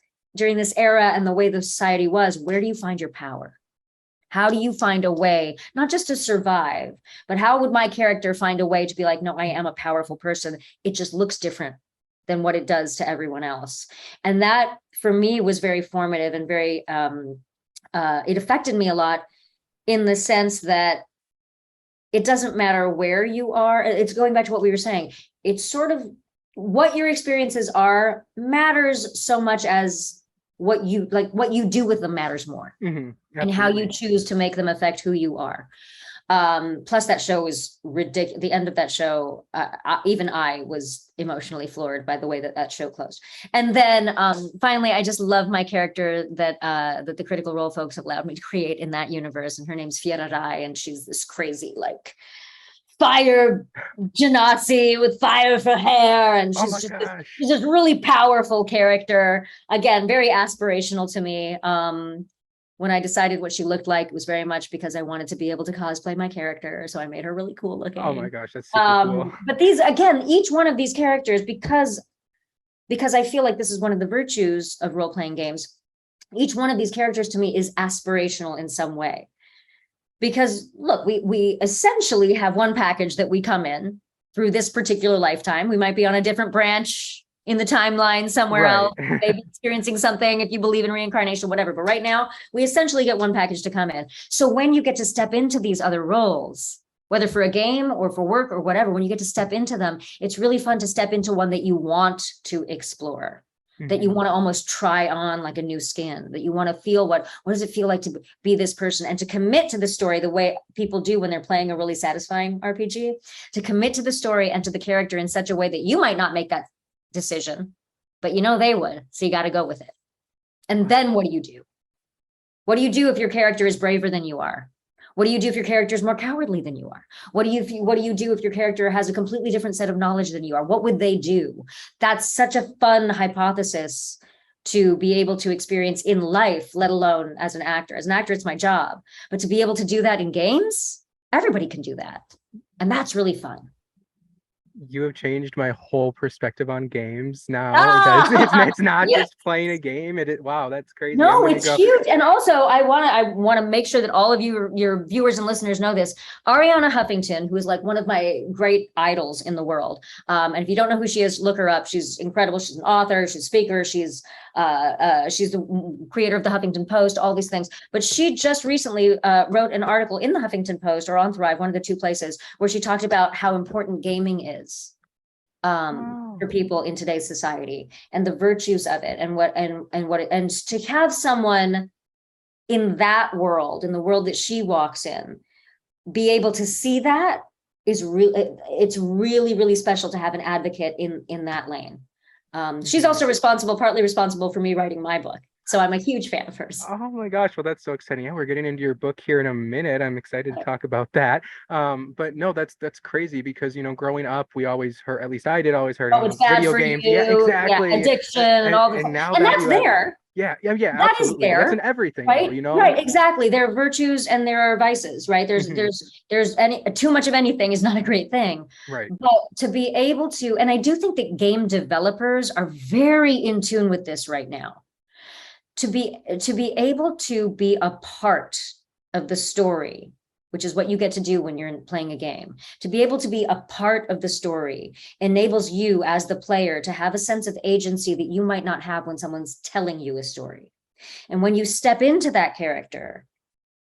era and the way the society was. Where do you find your power? How do you find a way, not just to survive, but how would my character find a way to be like, no, I am a powerful person. It just looks different than what it does to everyone else. And that for me was very formative and very, it affected me a lot in the sense that it doesn't matter where you are. It's going back to what we were saying. It's sort of what your experiences are matters so much as what you do with them matters more. Mm-hmm. And how you choose to make them affect who you are. Plus that show is ridiculous. The end of that show, even I was emotionally floored by the way that show closed. And then finally, I just love my character that the Critical Role folks have allowed me to create in that universe. And her name's Fiera Rai, and she's this crazy, like, fire genasi with fire for hair, and she's just really powerful character. Again, very aspirational to me. When I decided what she looked like, it was very much because I wanted to be able to cosplay my character. So I made her really cool looking. Oh my gosh, that's super cool. But these, again, each one of these characters, because I feel like this is one of the virtues of role-playing games, each one of these characters to me is aspirational in some way. Because look, we essentially have one package that we come in through this particular lifetime. We might be on a different branch in the timeline somewhere else, maybe experiencing something if you believe in reincarnation, whatever. But right now, we essentially get one package to come in. So when you get to step into these other roles, whether for a game or for work or whatever, when you get to step into them, it's really fun to step into one that you want to explore. That you want to almost try on like a new skin, that you want to feel what does it feel like to be this person, and to commit to the story the way people do when they're playing a really satisfying RPG, to commit to the story and to the character in such a way that you might not make that decision, but they would. So you got to go with it. And then what do you do? What do you do if your character is braver than you are? What do you do if your character is more cowardly than you are? What do you do if your character has a completely different set of knowledge than you are? What would they do? That's such a fun hypothesis to be able to experience in life, let alone as an actor. As an actor, it's my job. But to be able to do that in games, everybody can do that. And that's really fun. You have changed my whole perspective on games now. It's not just playing a game. Wow, that's crazy. No, it's huge. And also, I want to make sure that all of you, your viewers and listeners, know this. Ariana Huffington, who is like one of my great idols in the world. And if you don't know who she is, look her up. She's incredible. She's an author. She's a speaker. She's the creator of the Huffington Post, all these things. But she just recently wrote an article in the Huffington Post or on Thrive, one of the two places, where she talked about how important gaming is for people in today's society and the virtues of it and to have someone in that world, in the world that she walks in, be able to see that is it's really, really special to have an advocate in that lane. She's also partly responsible for me writing my book. So I'm a huge fan of hers. Oh my gosh, well that's so exciting. Yeah, we're getting into your book here in a minute. I'm excited to talk about that. But no, that's crazy because growing up, we always heard, at least I did always heard, Oh, it's bad video for games. Yeah, you. Yeah, exactly. addiction and all this. And now And that that's you have, there. yeah, yeah, yeah, That is absolutely. That's in there, everything though, right? you know? Right, exactly. There are virtues and there are vices, right? Mhm. There's any too much of anything is not a great thing. Right. But to be able to, and I do think that game developers are very in tune with this right now. To be able to be a part of the story, which is what you get to do when you're playing a game. To be able to be a part of the story enables you as the player to have a sense of agency that you might not have when someone's telling you a story. And when you step into that character,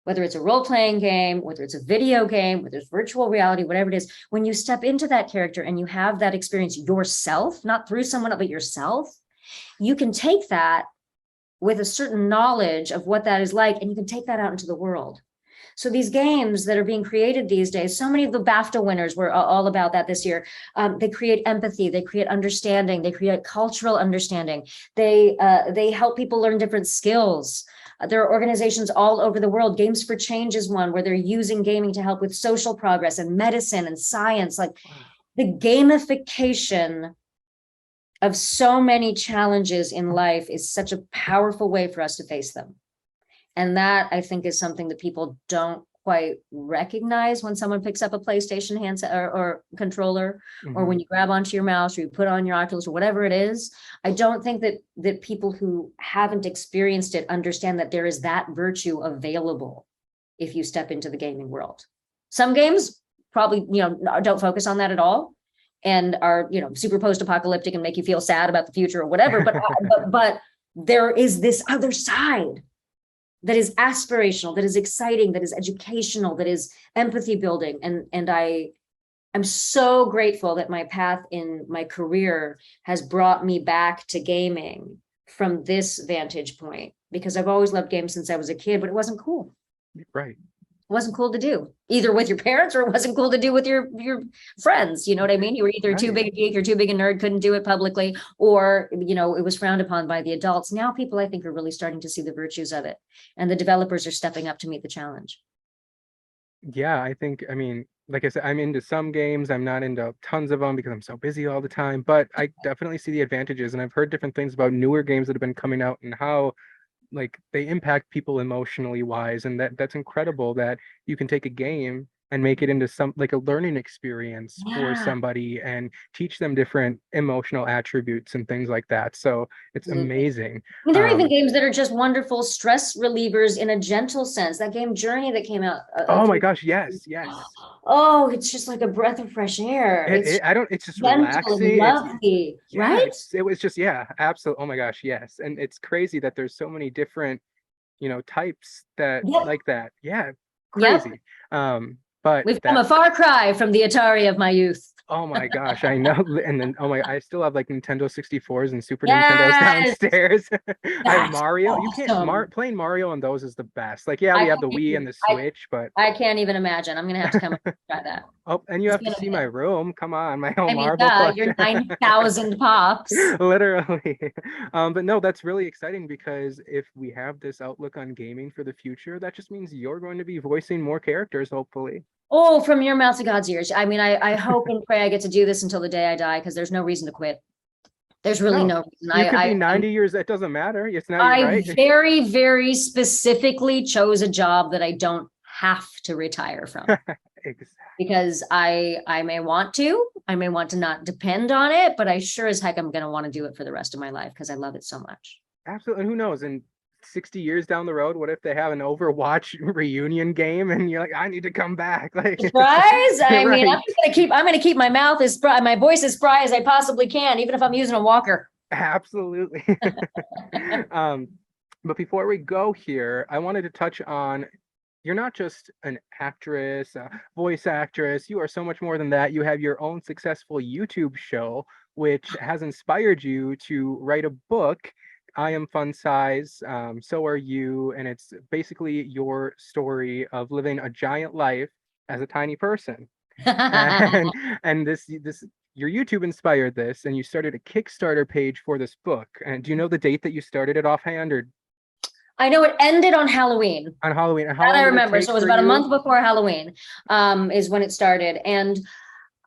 whether it's a role-playing game, whether it's a video game, whether it's virtual reality, whatever it is, when you step into that character and you have that experience yourself, not through someone else, but yourself, you can take that with a certain knowledge of what that is like, and you can take that out into the world. So these games that are being created these days, so many of the BAFTA winners were all about that this year. They create empathy, they create understanding, they create cultural understanding. They help people learn different skills. There are organizations all over the world. Games for Change is one where they're using gaming to help with social progress and medicine and science. Like the gamification of so many challenges in life is such a powerful way for us to face them. And that, I think, is something that people don't quite recognize when someone picks up a PlayStation handset or controller, or when you grab onto your mouse or you put on your Oculus or whatever it is. I don't think that people who haven't experienced it understand that there is that virtue available if you step into the gaming world. Some games probably, don't focus on that at all and are, super post-apocalyptic and make you feel sad about the future or whatever. But there is this other side that is aspirational, that is exciting, that is educational, that is empathy building. And I'm so grateful that my path in my career has brought me back to gaming from this vantage point, because I've always loved games since I was a kid, but it wasn't cool. Right. It wasn't cool to do either with your parents, or it wasn't cool to do with your friends. You know what I mean? You were either too big a geek or too big a nerd, couldn't do it publicly, or it was frowned upon by the adults. Now people, I think, are really starting to see the virtues of it, and the developers are stepping up to meet the challenge. Yeah, I mean, like I said, I'm into some games. I'm not into tons of them because I'm so busy all the time, but I definitely see the advantages. And I've heard different things about newer games that have been coming out and how like they impact people emotionally wise, and that's incredible that you can take a game and make it into some like a learning experience for Yeah, somebody and teach them different emotional attributes and things like that. So it's absolutely. amazing. I mean, there are even um games that are just wonderful stress relievers in a gentle sense. That game Journey that came out a oh my few. gosh, yes. Oh, it's just like a breath of fresh air. It's I don't, it's just gentle and relaxing. It's lovely, yeah, right? it was just, yeah, absolutely. Oh my gosh, yes. And it's crazy that there's so many different types that Yep. like that. Yeah, Yep. crazy. But We've come that, a far cry from the Atari of my youth. oh my gosh, I know. And then, oh my, I still have like Nintendo 64s and Super Nintendos Yes, downstairs. I have that's Mario. You can't, awesome. playing Mario on those is the best. Like, yeah, I we have the can't Wii and even, the Switch, but I can't even imagine. I'm gonna have to come and try that. oh, and you It's have to been a see my minute. room. Come on, my whole I mean, Marvel you're collection. 9,000 pops. Literally. But no, that's really exciting because if we have this outlook on gaming for the future, that just means you're going to be voicing more characters, hopefully. Oh, from your mouth to God's ears. I mean, I hope and pray I get to do this until the day I die, because there's no reason to quit. There's really No, no reason. you could be 90 years. It doesn't matter. It's not your I right. very, very specifically chose a job that I don't have to retire from, Exactly. because I may want to, not depend on it, but I sure as heck I'm going to want to do it for the rest of my life because I love it so much. Absolutely. Who knows? In 60 years down the road, what if they have an Overwatch reunion game and you're like, I need to come back? Like, Surprise! I mean, right. I'm gonna keep my mouth as spry, my voice as spry as I possibly can, even if I'm using a walker. Absolutely. Um, but before we go here, I wanted to touch on you're not just an actress, a voice actress. You are so much more than that. You have your own successful YouTube show, which has inspired you to write a book. I am fun size, so are you, and it's basically your story of living a giant life as a tiny person. And and this your YouTube inspired this, and you started a Kickstarter page for this book. And do you know the date that you started it offhand, or I know it ended on Halloween. On Halloween. And how That I long did it remember. take So it was for about a you? month before Halloween, is when it started. And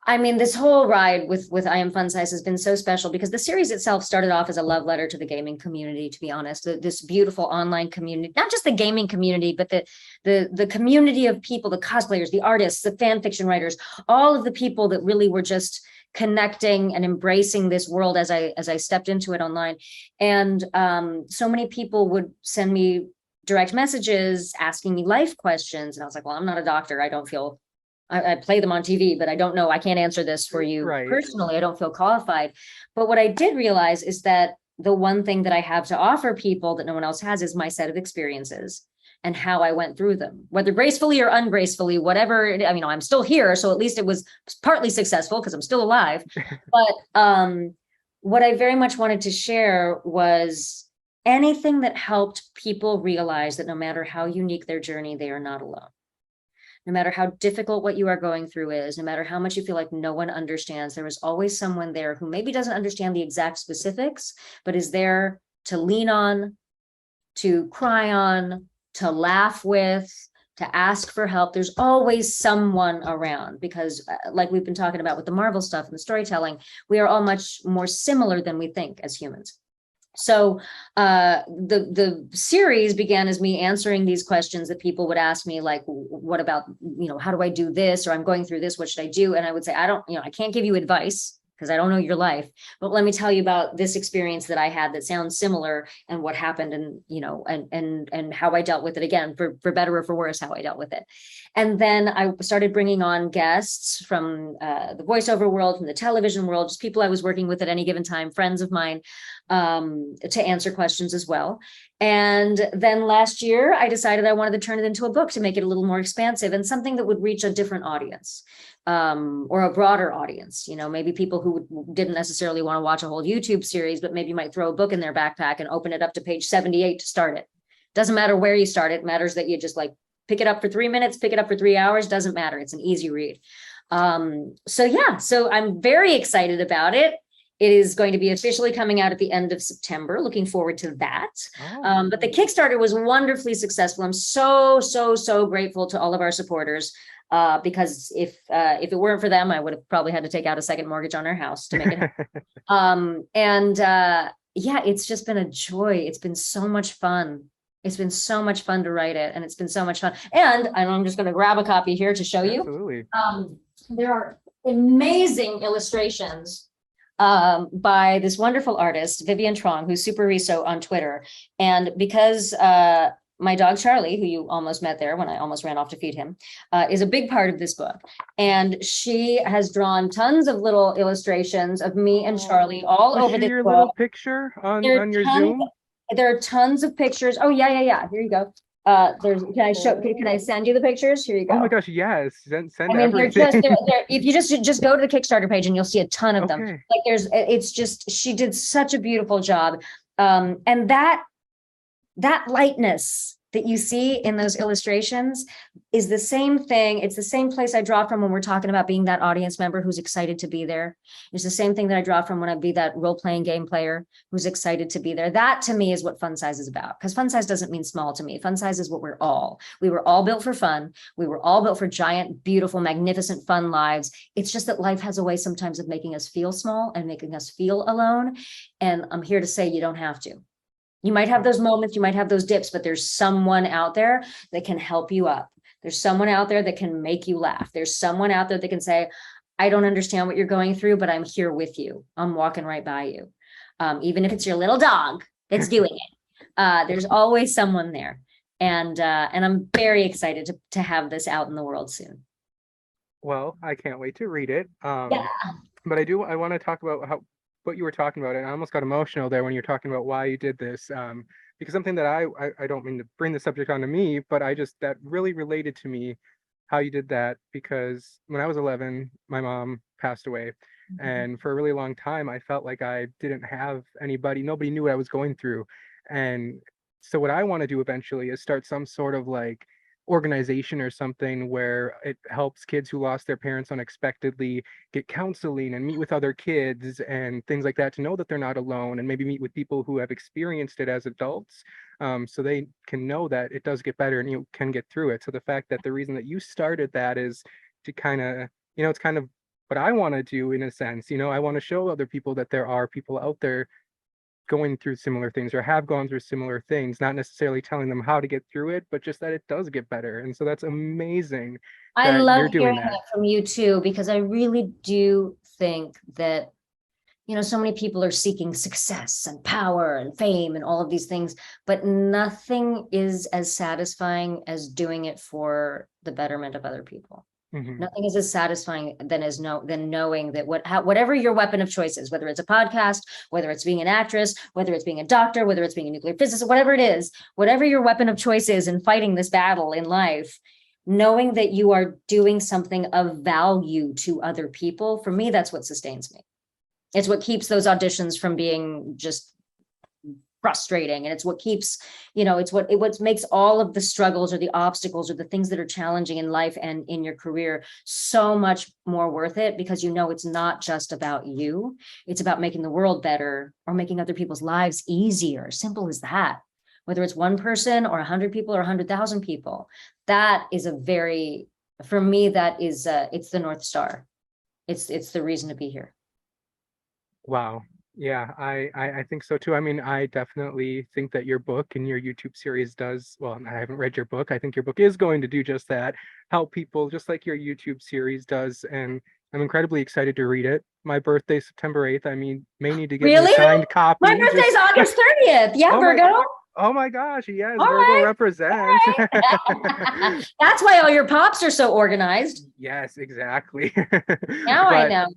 I mean, this whole ride with I Am Fun Size has been so special because the series itself started off as a love letter to the gaming community, to be honest. This beautiful online community, not just the gaming community, but the community of people, the cosplayers, the artists, the fan fiction writers, all of the people that really were just connecting and embracing this world as I stepped into it online. And so many people would send me direct messages asking me life questions. And I was like, well, I'm not a doctor. I don't feel I play them on TV, but I don't know. I can't answer this for you Right. personally. I don't feel qualified. But what I did realize is that the one thing that I have to offer people that no one else has is my set of experiences and how I went through them, whether gracefully or ungracefully, whatever. I mean, I'm still here. So at least it was partly successful because I'm still alive. But what I very much wanted to share was anything that helped people realize that no matter how unique their journey, they are not alone. No matter how difficult what you are going through is, no matter how much you feel like no one understands, there is always someone there who maybe doesn't understand the exact specifics, but is there to lean on, to cry on, to laugh with, to ask for help. There's always someone around because, like we've been talking about with the Marvel stuff and the storytelling, we are all much more similar than we think as humans. So the series began as me answering these questions that people would ask me, like, what about, how do I do this? Or I'm going through this, what should I do? And I would say, I can't give you advice because I don't know your life, but let me tell you about this experience that I had that sounds similar and what happened and, and how I dealt with it, again, for better or for worse, how I dealt with it. And then I started bringing on guests from the voiceover world, from the television world, just people I was working with at any given time, friends of mine, to answer questions as well. And then last year, I decided I wanted to turn it into a book to make it a little more expansive and something that would reach a different audience, or a broader audience. Maybe people who didn't necessarily want to watch a whole YouTube series, but maybe might throw a book in their backpack and open it up to page 78 to start it. Doesn't matter where you start, it matters that you just pick it up for 3 minutes, pick it up for 3 hours, doesn't matter. It's an easy read. So I'm very excited about it. It is going to be officially coming out at the end of September. Looking forward to that. But the Kickstarter was wonderfully successful. I'm so grateful to all of our supporters, because if it weren't for them, I would have probably had to take out a second mortgage on our house to make it happen. Yeah, it's just been a joy. It's been so much fun. It's been so much fun to write it, and it's been so much fun. And I'm just going to grab a copy here to show you. Absolutely. There are amazing illustrations by this wonderful artist, Vivian Trong, who's Super Riso on Twitter. And because my dog Charlie, who you almost met there when I almost ran off to feed him, is a big part of this book. And she has drawn tons of little illustrations of me and Charlie all over this your book. little picture on your Zoom? There are tons of pictures. Oh, yeah. Here you go. Can I send you the pictures? Here you go. Oh my gosh, yes. Send I mean, everything. if you just go to the Kickstarter page and you'll see a ton of them. It's just, she did such a beautiful job. And that lightness that you see in those illustrations is the same thing. It's the same place I draw from when we're talking about being that audience member who's excited to be there. It's the same thing that I draw from when I be that role-playing game player who's excited to be there. That to me is what fun size is about, because fun size doesn't mean small to me. Fun size is what we were all built for fun. We were all built for giant, beautiful, magnificent, fun lives. It's just that life has a way sometimes of making us feel small and making us feel alone. And I'm here to say you don't have to. You might have those moments, you might have those dips, but there's someone out there that can help you up. There's someone out there that can make you laugh. There's someone out there that can say, I don't understand what you're going through, but I'm here with you. I'm walking right by you. Even if it's your little dog that's doing it. There's always someone there. And I'm very excited to have this out in the world soon. Well, I can't wait to read it. Yeah. But I want to talk about what you were talking about, and I almost got emotional there when you're talking about why you did this, because something that I don't mean to bring the subject onto me, but that really related to me, how you did that, because when I was 11, my mom passed away, and for a really long time, I felt like I didn't have anybody, nobody knew what I was going through, and so what I want to do eventually is start some sort of organization or something where it helps kids who lost their parents unexpectedly get counseling and meet with other kids and things like that, to know that they're not alone, and maybe meet with people who have experienced it as adults. so they can know that it does get better and you can get through it. So the fact that the reason that you started that is to kind of, it's kind of what I want to do in a sense. I want to show other people that there are people out there going through similar things or have gone through similar things, not necessarily telling them how to get through it, but just that it does get better. And so that's amazing I that love you're doing hearing that. that from you too, because I really do think that, so many people are seeking success and power and fame and all of these things, but nothing is as satisfying as doing it for the betterment of other people. Mhm. Nothing is as satisfying than knowing that whatever your weapon of choice is, whether it's a podcast, whether it's being an actress, whether it's being a doctor, whether it's being a nuclear physicist, whatever it is, whatever your weapon of choice is in fighting this battle in life, knowing that you are doing something of value to other people, for me, that's what sustains me. It's what keeps those auditions from being just frustrating. And it's what keeps, it's what makes all of the struggles or the obstacles or the things that are challenging in life and in your career so much more worth it, because it's not just about you. It's about making the world better or making other people's lives easier. Simple as that. Whether it's one person or 100 people or 100,000 people, that is for me, that is, it's the North Star. It's the reason to be here. Wow. Yeah, I think so too. I mean, I definitely think that your book and your YouTube series does, well, I haven't read your book. I think your book is going to do just that, help people just like your YouTube series does. And I'm incredibly excited to read it. My birthday, September 8th. I mean, may need to get me a Really? signed copy. My birthday's August 30th. Yeah, Oh Virgo. Oh my gosh, yes, All Virgo right. represents. That's why all your pops are so organized. Yes, exactly. Now I know.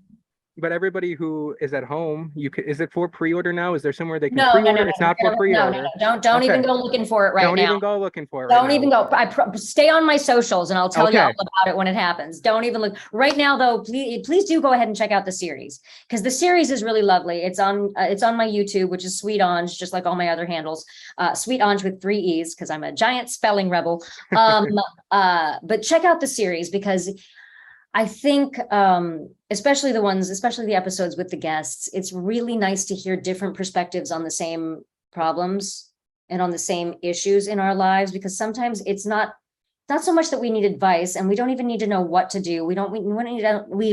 But everybody who is at home, is it for pre-order now? Is there somewhere they can No. pre-order? It's not for No. pre-order. Don't even go looking for it right now. Don't even go looking for it right Don't now. even go. Stay on my socials and I'll tell you all Okay. about it when it happens. Don't even look right now though. Please do go ahead and check out the series, because the series is really lovely. It's on my YouTube, which is Sweet Anj, just like all my other handles. Sweet Anj with 3 E's, because I'm a giant spelling rebel. But check out the series, because I think, especially the episodes with the guests, it's really nice to hear different perspectives on the same problems and on the same issues in our lives, because sometimes it's not so much that we need advice, and we don't even need to know what to do. We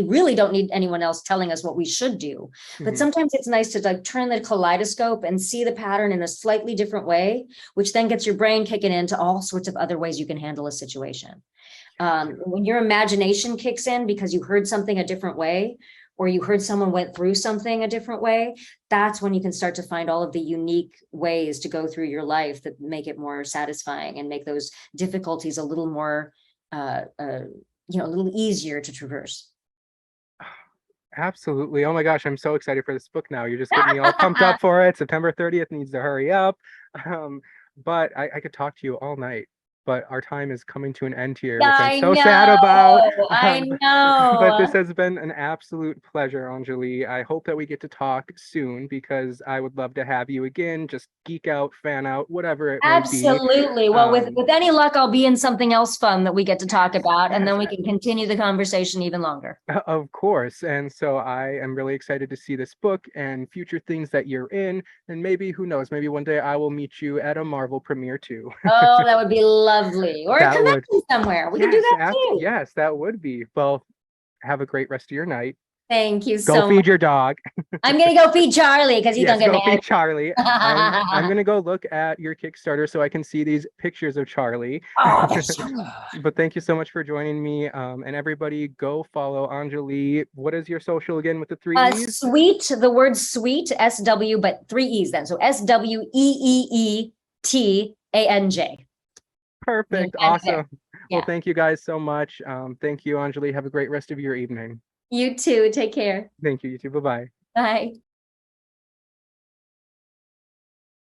really don't need anyone else telling us what we should do. But sometimes it's nice to like turn the kaleidoscope and see the pattern in a slightly different way, which then gets your brain kicking into all sorts of other ways you can handle a situation. When your imagination kicks in because you heard something a different way, or you heard someone went through something a different way, that's when you can start to find all of the unique ways to go through your life that make it more satisfying and make those difficulties a little more, a little easier to traverse. Absolutely. Oh my gosh, I'm so excited for this book now. You're just getting me all pumped up for it. September 30th needs to hurry up. But I could talk to you all night, but our time is coming to an end here, which I'm so sad about. I But this know. has been an absolute pleasure, Anjali. I hope that we get to talk soon, because I would love to have you again, just geek out, fan out, whatever it may be. Absolutely. Well, with any luck, I'll be in something else fun that we get to talk about, and then we can continue the conversation even longer. Of course. And so I am really excited to see this book and future things that you're in. And maybe, who knows, maybe one day I will meet you at a Marvel premiere too. Oh, that would be lovely. Or a convention somewhere. We can do that too. Yes, that would be. Well, have a great rest of your night. Thank you Go so feed much. your dog. I'm gonna go feed Charlie because he's Yes, gonna go get feed mad. Charlie. I'm gonna go look at your Kickstarter so I can see these pictures of Charlie. Oh, they're so good. But thank you so much for joining me. And everybody go follow Anjali. What is your social again with the 3 E's? Sweet, the word sweet, SW, but 3 E's then. So SWEEETANJ. Perfect. Awesome. Well, thank you guys so much. Thank you, Anjali. Have a great rest of your evening. You too. Take care. Thank you. You too. Bye-bye. Bye.